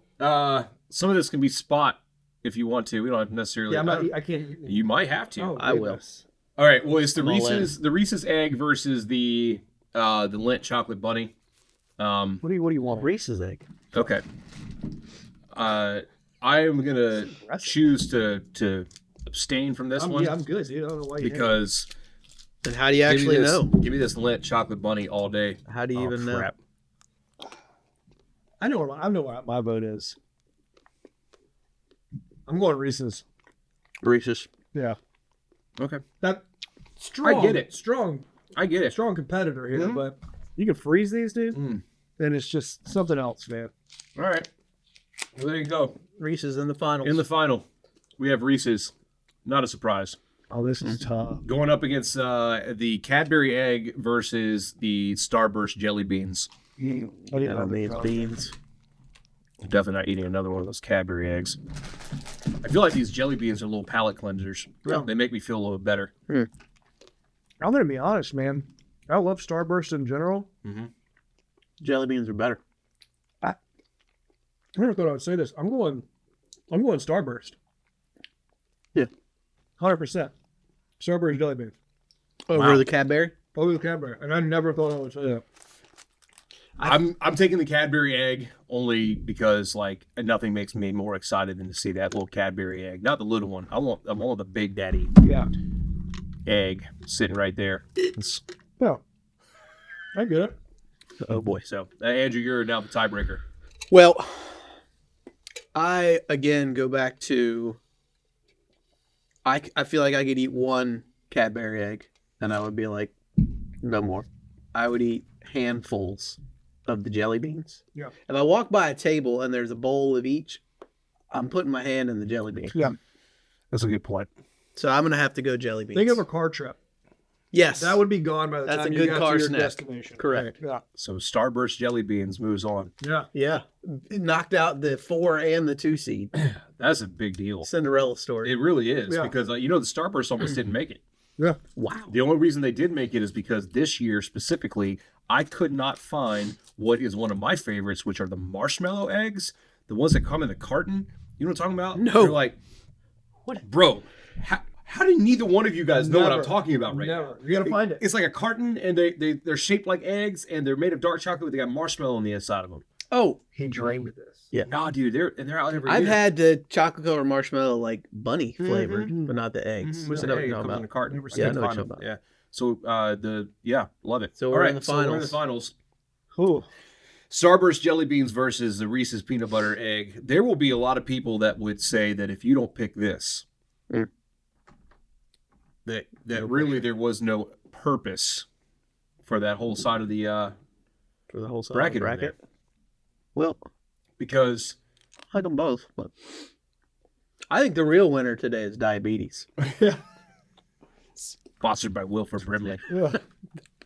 Some of this can be spot if you want to. We don't have to necessarily. Yeah, I can't. You might have to. Oh, I will. goodness. All right. Well, it's the I'm all in. Reese's egg versus the Lindt chocolate bunny. What do you want? Reese's egg. Okay. I am gonna choose to abstain from this one Yeah, I'm good, dude. I don't know why you hate it. because And how do you actually know? Give me this Lindt chocolate bunny all day. How do you Oh, even know? crap. I know what my vote is. I'm going Reese's. Reese's. Yeah, Okay. that strong. I get it. Strong I competitor here, Mhm. but you can freeze these, dude. Mm. And it's just something else, man. All right. Well, there you go. Reese's in the finals. In the final, we have Reese's. Not a surprise. Oh, this is tough. Going up against the Cadbury egg versus the Starburst jelly beans. I didn't that know means the- beans. I'm definitely not eating another one of those Cadbury eggs. I feel like these jelly beans are little palate cleansers. Yeah. They make me feel a little better. I'm gonna be honest, man. I love Starburst in general. Jelly beans are better. I never thought I would say this. I'm going Starburst. Yeah. 100%. Starburst jelly beans. Over Wow. the Cadbury. Over the Cadbury. And I never thought I would say that. I'm taking the Cadbury egg only because like nothing makes me more excited than to see that little Cadbury egg. Not the little one. I want the Big Daddy Yeah. egg sitting right there. Well, I get it. Oh boy. So Andrew, you're now the tiebreaker. Well, I again go back to I feel like I could eat one Cadbury egg and I would be like, no more. I would eat handfuls of the jelly beans. Yeah. If I walk by a table and there's a bowl of each, I'm putting my hand in the jelly bean. Yeah. That's a good point. So I'm gonna have to go jelly beans. Think of a car trip. yes. That would be gone by the That's time a you good got car to your snack. destination. Correct. Right. So Starburst jelly beans moves on. Yeah. Yeah. It knocked out the 4 and the 2 seed. That's a big deal. Cinderella story. It really is Yeah. because the Starburst almost didn't make it. Yeah. Wow. The only reason they did make it is because this year specifically, I could not find what is one of my favorites, which are the marshmallow eggs, the ones that come in the carton. You know what I'm talking about? No. You're like, what, bro? How did neither one of you guys know what I'm talking about right now? You gotta find it. It's like a carton, and they're shaped like eggs, and they're made of dark chocolate. But they got marshmallow on the inside of them. Oh, He dreamed of this. Yeah. Nah, dude, they're out every I've year. had the chocolate covered marshmallow like bunny flavored, but not the eggs. What's I the know what egg? you're It talking comes in a about. carton. Never I seen couldn't it. I know find what you're them. Yeah. So love it. So All we're right, in the so we're in the finals. finals. Cool. Starburst jelly beans versus the Reese's peanut butter egg. There will be a lot of people that would say that if you don't pick this, that really there was no purpose for that whole side of the For the whole side bracket. of the over there. Well, Because I like them both, but I think the real winner today is diabetes. sponsored by Wilford Brimley, Yeah.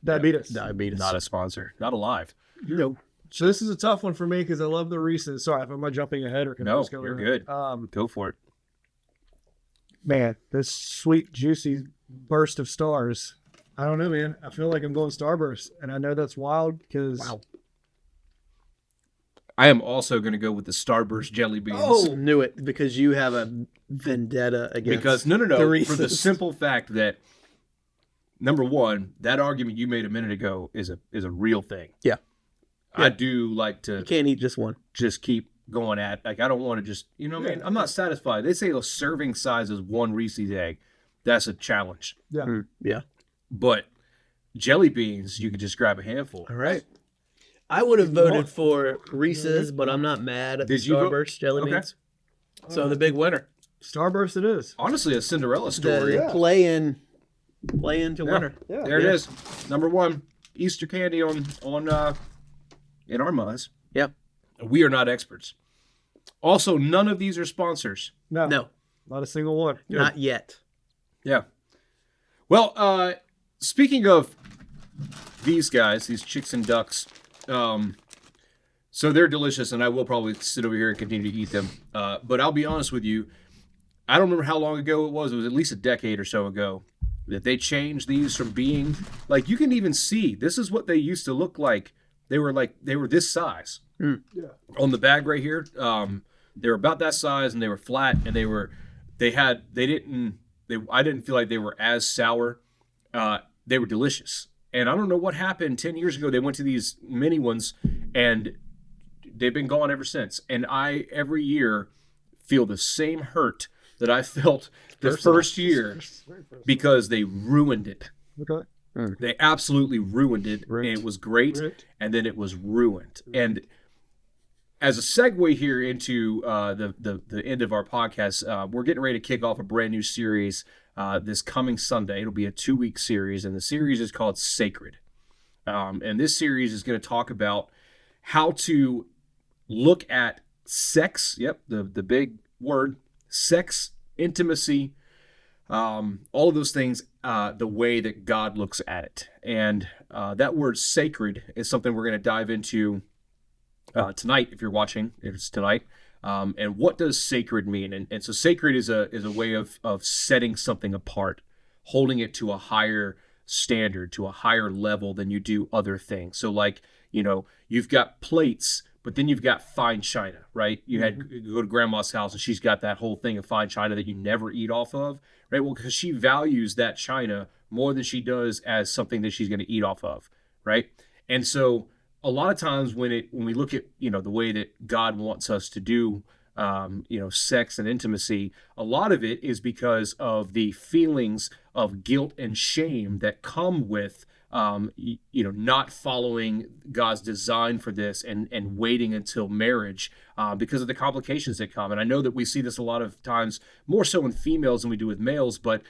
Diabetes. Diabetes. not a sponsor, not alive. No. So this is a tough one for me because I love the Reese's. Sorry, am I jumping ahead or can I No, just go you're with it? good. Go for it. Man, this sweet, juicy burst of stars. I don't know, man. I feel like I'm going Starburst, and I know that's wild because I am also going to go with the Starburst jelly beans. Oh, knew it because you have a vendetta against. Because no, the for the Reese's. simple fact that number one, that argument you made a minute ago is a real thing. Yeah. I do like to You can't eat just one. just keep going at, like, I don't want to just, you know what I mean? I'm not satisfied. They say a serving size is one Reese's egg. That's a challenge. yeah. Yeah. But jelly beans, you could just grab a handful. All right. I would have voted for Reese's, but I'm not mad at the Did you vote? Starburst jelly Okay. beans. So the big winner. Starburst it is. Honestly, a Cinderella story. The play in to winner. Yeah. There it is. Number one, Easter candy on in our minds. Yep. We are not experts. Also, none of these are sponsors. No. No, Not a single one. not yet. Yeah. Well, speaking of these guys, these chicks and ducks, so they're delicious, and I will probably sit over here and continue to eat them. But I'll be honest with you, I don't remember how long ago it was. It was at least a decade or so ago that they changed these from being like, you can even see this is what they used to look like. They were this size on the bag right here. They were about that size, and they were flat, and I didn't feel like they were as sour. They were delicious. And I don't know what happened 10 years ago. They went to these mini ones, and they've been gone ever since. And I, every year, feel the same hurt that I felt the first year because they ruined it. Okay. They absolutely ruined it. And it was great, and then it was ruined. And as a segue here into the end of our podcast, we're getting ready to kick off a brand new series this coming Sunday. It'll be a 2-week series, and the series is called Sacred. And this series is going to talk about how to look at sex. Yep, the big word, sex, intimacy, all of those things, the way that God looks at it. And that word sacred is something we're going to dive into tonight. If you're watching, it's tonight. And what does sacred mean? And so sacred is a way of setting something apart, holding it to a higher standard, to a higher level than you do other things. So like, you've got plates, but then you've got fine china, right? You go to grandma's house and she's got that whole thing of fine china that you never eat off of, right? Well, because she values that china more than she does as something that she's going to eat off of, right? And so a lot of times when we look at, the way that God wants us to do, sex and intimacy, a lot of it is because of the feelings of guilt and shame that come with, not following God's design for this and waiting until marriage because of the complications that come. And I know that we see this a lot of times, more so in females than we do with males, but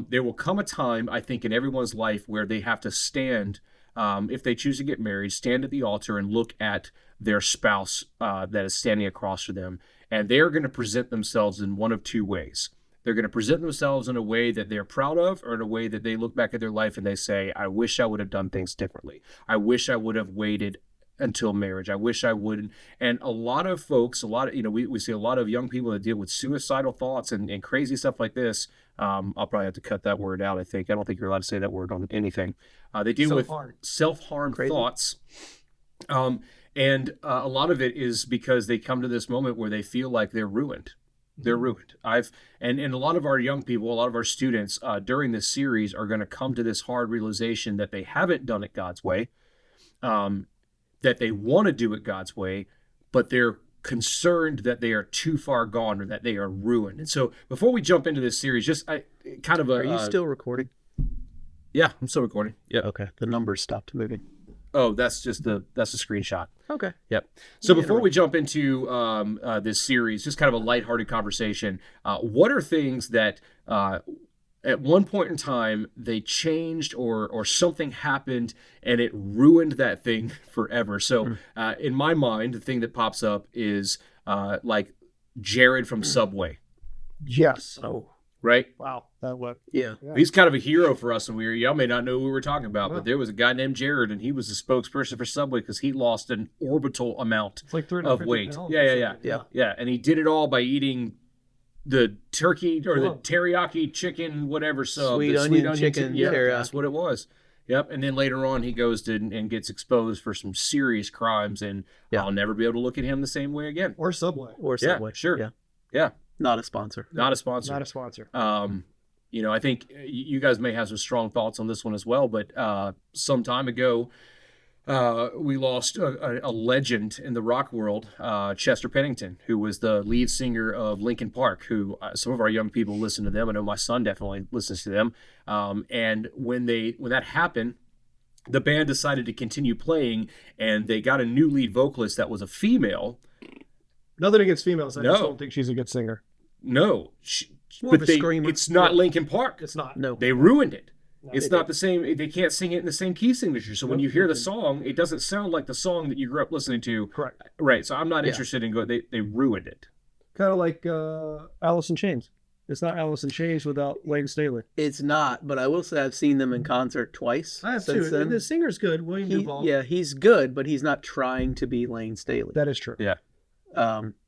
there will come a time, I think, in everyone's life where they have to stand, if they choose to get married, stand at the altar and look at their spouse that is standing across from them. And they're going to present themselves in one of two ways. They're going to present themselves in a way that they're proud of, or in a way that they look back at their life and they say, I wish I would have done things differently. I wish I would have waited until marriage. I wish I wouldn't. And a lot of folks, we see a lot of young people that deal with suicidal thoughts and crazy stuff like this. I'll probably have to cut that word out, I think. I don't think you're allowed to say that word on anything. They deal with self-harm thoughts. And a lot of it is because they come to this moment where they feel like they're ruined. They're ruined. And a lot of our young people, a lot of our students during this series are going to come to this hard realization that they haven't done it God's way, that they want to do it God's way, but they're concerned that they are too far gone or that they are ruined. And so before we jump into this series, are you still recording? Yeah, I'm still recording. Yeah. Okay. The numbers stopped moving. Oh, that's a screenshot. Okay. Yep. So before we jump into this series, just kind of a lighthearted conversation, what are things that at one point in time they changed or something happened and it ruined that thing forever? So in my mind, the thing that pops up is like Jared from Subway. Yes. Oh. Right? Wow. That what? Yeah. He's kind of a hero for us, and y'all may not know who we were talking about, but there was a guy named Jared, and he was the spokesperson for Subway because he lost an orbital amount It's like of weight. pounds. Yeah. And he did it all by eating the turkey or the teriyaki chicken, whatever sub. Sweet the onion chicken Yeah, teriyaki. that's what it was. Yep. And then later on, he goes to and gets exposed for some serious crimes, and I'll never be able to look at him the same way again. Or Subway. Or Subway. Yeah, sure. Yeah. Yeah. Not a sponsor. Not a sponsor. Not a sponsor. I think you guys may have some strong thoughts on this one as well, but some time ago, we lost a legend in the rock world, Chester Pennington, who was the lead singer of Linkin Park, who some of our young people listen to them. I know my son definitely listens to them. And when that happened, the band decided to continue playing, and they got a new lead vocalist that was a female. Nothing against females. I just No. don't think she's a good singer. No. More of But a screamer. it's not Linkin Park. It's not. No. They ruined it. It's they not the same. They can't sing it in the same key signature. So when you hear the song, it doesn't sound like the song that you grew up listening to. Correct. Right. So I'm not interested in going. They ruined it. Kind of like Alice in Chains. It's not Alice in Chains without Lane Staley. It's not, but I will say I've seen them in concert twice. I have since too. then. The singer's good. William Duvall. Yeah, he's good, but he's not trying to be Lane Staley. That is true. Yeah.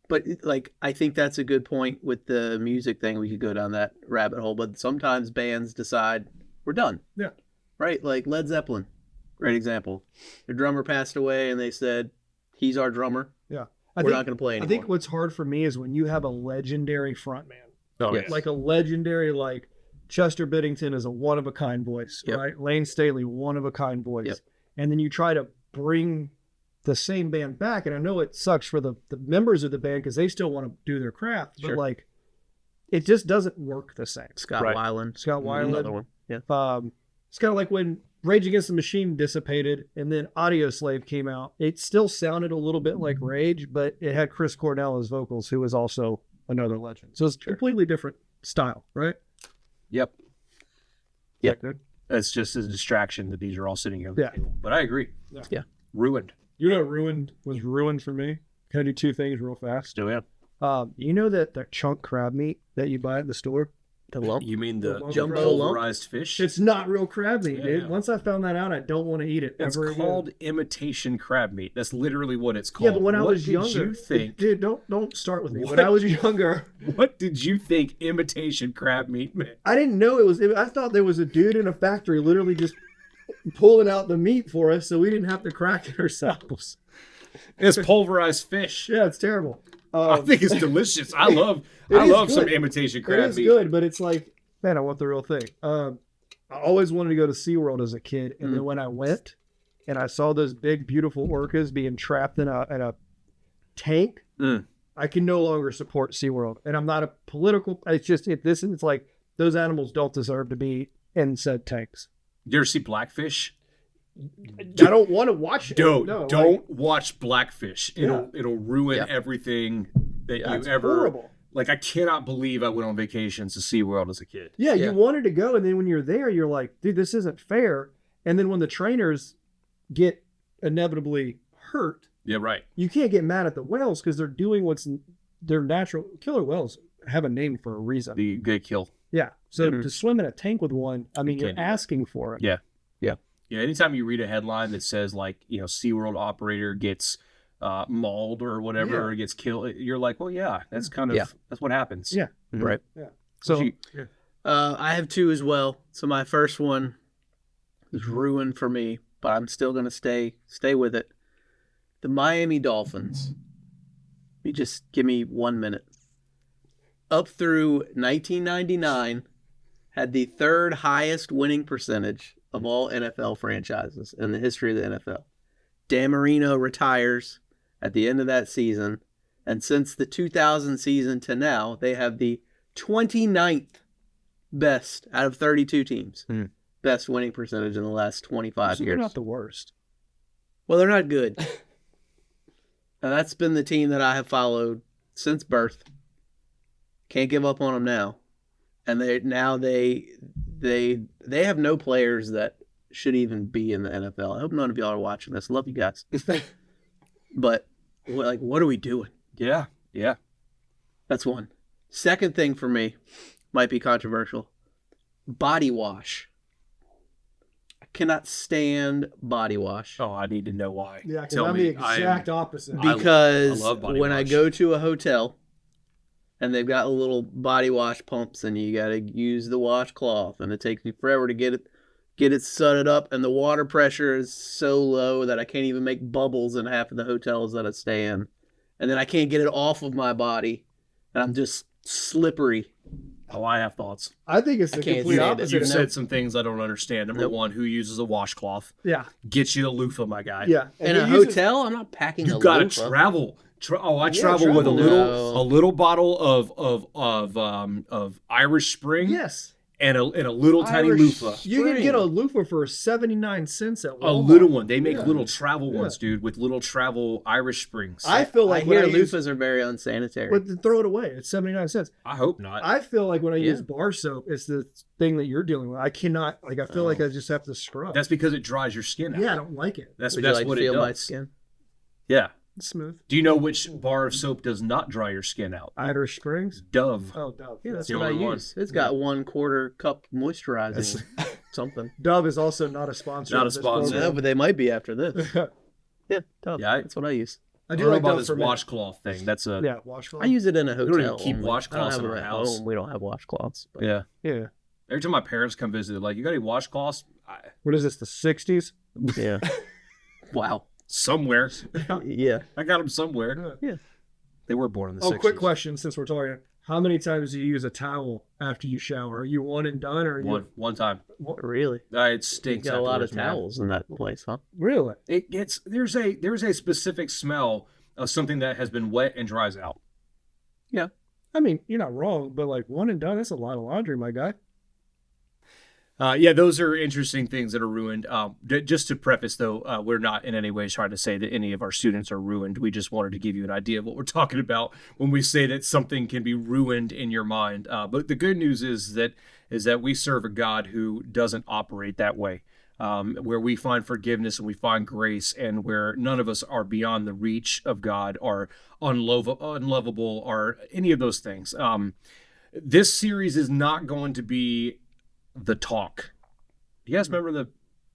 But like, I think that's a good point with the music thing. We could go down that rabbit hole, but sometimes bands decide we're done. Yeah. Right. Like Led Zeppelin, great example. Their drummer passed away, and they said, "He's our drummer. Yeah. We're not going to play anymore." I think what's hard for me is when you have a legendary frontman. Oh, Yes. Like a legendary, like Chester Bennington is a one-of-a-kind voice, Yep. right? Lane Staley, one-of-a-kind voice. Yep. And then you try to bring the same band back. And I know it sucks for the members of the band because they still want to do their craft. But, Sure. like, it just doesn't work the same. Scott Right. Weiland. Scott Weiland. Another one. Yeah. It's kind of like when Rage Against the Machine dissipated and then Audio Slave came out. It still sounded a little bit like Rage, but it had Chris Cornell as vocals, who was also another legend. So it's completely different style, right? Yep. Yeah. Good. It's just a distraction that these are all sitting here. Yeah. But I agree. Yeah. Ruined. You know what was ruined for me? Can I do two things real fast? Still am. You know that chunk crab meat that you buy at the store? The lump. You mean the Jumbo lump? pulverized fish? It's not real crab meat, Yeah, dude. yeah. Once I found that out, I don't want to eat it It's ever again. called imitation crab meat. That's literally what it's called. Yeah, but when I What was did younger, you think? dude, don't start with me. What? When I was younger, What did you think imitation crab meat meant? I didn't know it was. I thought there was a dude in a factory literally just pulling out the meat for us, so we didn't have to crack it ourselves. It's pulverized fish. Yeah, it's terrible. I think it's delicious. I love is some good. imitation It crab is meat. good, but it's like, man, I want the real thing. I always wanted to go to SeaWorld as a kid, and then when I went and I saw those big, beautiful orcas being trapped in a tank, I can no longer support SeaWorld. And I'm not a political. It's just it's like those animals don't deserve to be in said tanks. You ever see Blackfish? I don't want to watch it. Don't No, watch Blackfish. It'll ruin everything that you it's ever. horrible. Like, I cannot believe I went on vacations to SeaWorld as a kid. Yeah, Yeah. you wanted to go, and then when you're there, you're like, dude, this isn't fair. And then when the trainers get inevitably hurt, Yeah, right. you can't get mad at the whales because they're doing what's their natural. Killer whales have a name for a reason. The good kill. Yeah. So to swim in a tank with one, I mean, You you're can't do that. asking for it. Yeah. Yeah, anytime you read a headline that says like, SeaWorld operator gets mauled or whatever, or gets killed, you're like, well, yeah, that's kind of that's what happens. Yeah. Right. Yeah. So I have two as well. So my first one is ruined for me, but I'm still gonna stay with it. The Miami Dolphins. You just give me 1 minute. Up through 1999, had the third highest winning percentage of all NFL franchises in the history of the NFL. Dan Marino retires at the end of that season, and since the 2000 season to now, they have the 29th best out of 32 teams. Best winning percentage in the last 25 years. They're not the worst. Well, they're not good. And that's been the team that I have followed since birth. Can't give up on them now. And they have no players that should even be in the NFL. I hope none of y'all are watching this. Love you guys. But what are we doing? Yeah. That's one. Second thing for me, might be controversial. Body wash. I cannot stand body wash. Oh, I need to know why. Yeah, because Tell I'm me. the exact opposite. Because I love body when I wash. go to a hotel and they've got little body wash pumps and you got to use the washcloth and it takes me forever to get it sudded up, and the water pressure is so low that I can't even make bubbles in half of the hotels that I stay in. And then I can't get it off of my body and I'm just slippery. Oh, I have thoughts. I think it's the can't complete stand it. opposite. You've said some things I don't understand. Number Nope. one, who uses a washcloth? Yeah. Get you a loofah, my guy. Yeah. In a he uses- hotel, I'm not packing You a gotta loofah. travel. I Yeah, travel with a travel. little bottle of Irish Spring. Yes. And a little tiny Irish loofah. You can Spring. get a loofah for 79 cents at Walmart. A little one. They make Yeah. little travel Yeah. ones, dude, with little travel Irish Springs. I feel I like when hear I use, loofahs are very unsanitary. but then throw it away. It's 79 cents. I hope not. I feel like when I use Yeah. bar soap, it's the thing that you're dealing with. I cannot, I feel like I just have to scrub. That's because it dries your skin out. Yeah, I don't like it. That's Would you like what to it feel does. my skin? Yeah. It's smooth. Do you know which bar of soap does not dry your skin out? Irish Springs. Dove. Oh, Dove. Yeah, that's the what I only one. use. It's got 1/4 cup moisturizing something. Dove is also not a sponsor. Not a of this sponsor. No, program. but they might be after this. Yeah, Dove. Yeah, That's what I use. I I do don't know like about Dove this for men. washcloth thing. That's a Yeah, washcloth. I use it in a don't hotel. even keep only. washcloths I don't have in it our at house. home. We don't have washcloths. But yeah. Yeah. Every time my parents come visit, they're like, "You got any washcloths?" What is this? The 60s? yeah. Wow. Somewhere. Yeah. I got them somewhere. Yeah. They were born in the Oh, 60s. quick question since we're talking. How many times do you use a towel after you shower? Are you one and done, or are you One time. Really? It You stinks. got a lot of afterwards, man. towels in that place, huh? really? It gets there's a specific smell of something that has been wet and dries out. I mean, you're not wrong, but like one and done, that's a lot of laundry, my guy. Yeah, those are interesting things that are ruined. Just to preface, though, we're not in any way trying to say that any of our students are ruined. We just wanted to give you an idea of what we're talking about when we say that something can be ruined in your mind. But the good news is that we serve a God who doesn't operate that way, where we find forgiveness and we find grace, and where none of us are beyond the reach of God or unlovable or any of those things. This series is not going to be the talk. Do you guys remember do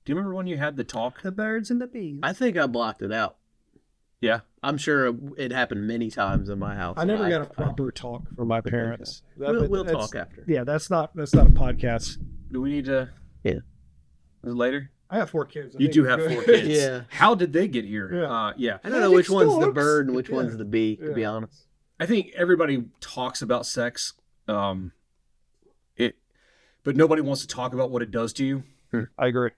you remember when you had the talk? The birds and the bees. I think I blocked it out. Yeah. I'm sure it happened many times in my house. I never got a proper talk from my parents. We'll That's- talk after. Yeah, that's not a podcast. Do we need to? Yeah. Is it later? I have 4 kids. I You think do we're have good. 4 kids. Yeah. How did they get here? Yeah. Yeah. I don't know which one's the storks. bird and which Yeah. one's the bee, to be Yeah. honest. I think everybody talks about sex, but nobody wants to talk about what it does to you. I agree.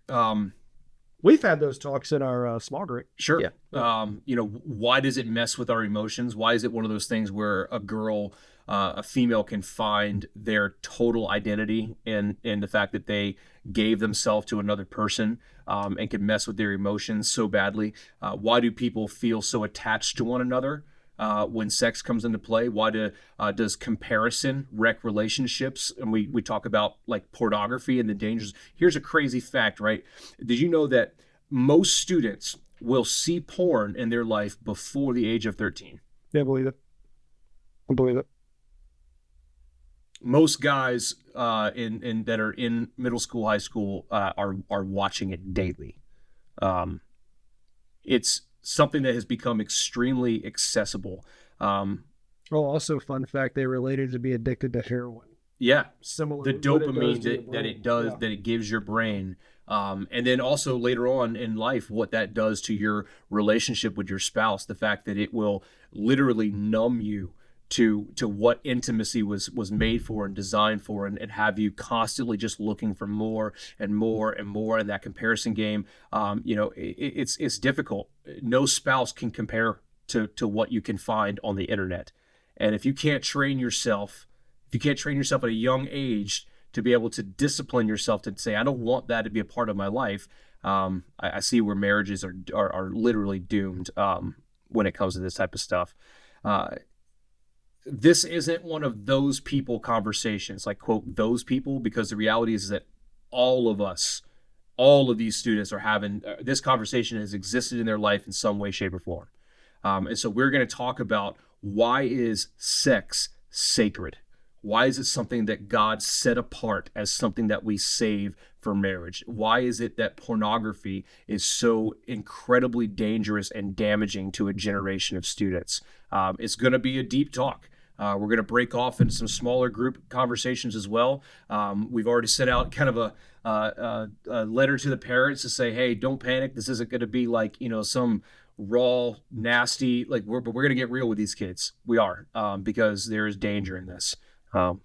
We've had those talks in our small group. Sure. Yeah. Why does it mess with our emotions? Why is it one of those things where a female can find their total identity in the fact that they gave themselves to another person, and can mess with their emotions so badly? Why do people feel so attached to one another when sex comes into play? Why does comparison wreck relationships? And we talk about like pornography and the dangers. Here's a crazy fact, right? Did you know that most students will see porn in their life before the age of 13? Yeah, I believe it. I believe it. most guys in that are in middle school, high school are watching it daily. It's something that has become extremely accessible. Also, fun fact, they related to be addicted to heroin. Yeah, Similar. the what it does dopamine to your that brain. it does, Yeah. that it gives your brain. And then also later on in life, what that does to your relationship with your spouse, the fact that it will literally numb you to what intimacy was made for and designed for, and have you constantly just looking for more and more and more in that comparison game. It's difficult. No spouse can compare to what you can find on the internet. And if you can't train yourself at a young age to be able to discipline yourself to say, I don't want that to be a part of my life, I see where marriages are literally doomed when it comes to this type of stuff. This isn't one of those people conversations, like, quote, those people, because the reality is that all of these students are having this conversation has existed in their life in some way, shape, or form. And so we're going to talk about, why is sex sacred? Why is it something that God set apart as something that we save for marriage? Why is it that pornography is so incredibly dangerous and damaging to a generation of students? It's going to be a deep talk. We're going to break off into some smaller group conversations as well. We've already sent out kind of a letter to the parents to say, hey, don't panic. This isn't going to be like, some raw, nasty, but we're going to get real with these kids. We are, because there is danger in this.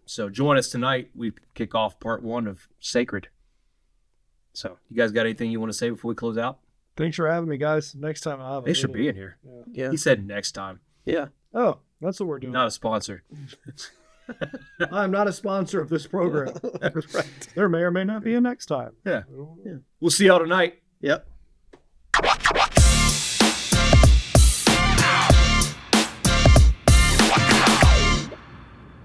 So join us tonight. We kick off part 1 of Sacred. So you guys got anything you want to say before we close out? Thanks for having me, guys. Next time I'll have a Thanks for meeting. being here. Yeah. He said next time. Yeah. Oh, that's what we're doing. Not a sponsor. I'm not a sponsor of this program. Right. There may or may not be a next time. Yeah. We'll see y'all tonight. Yep.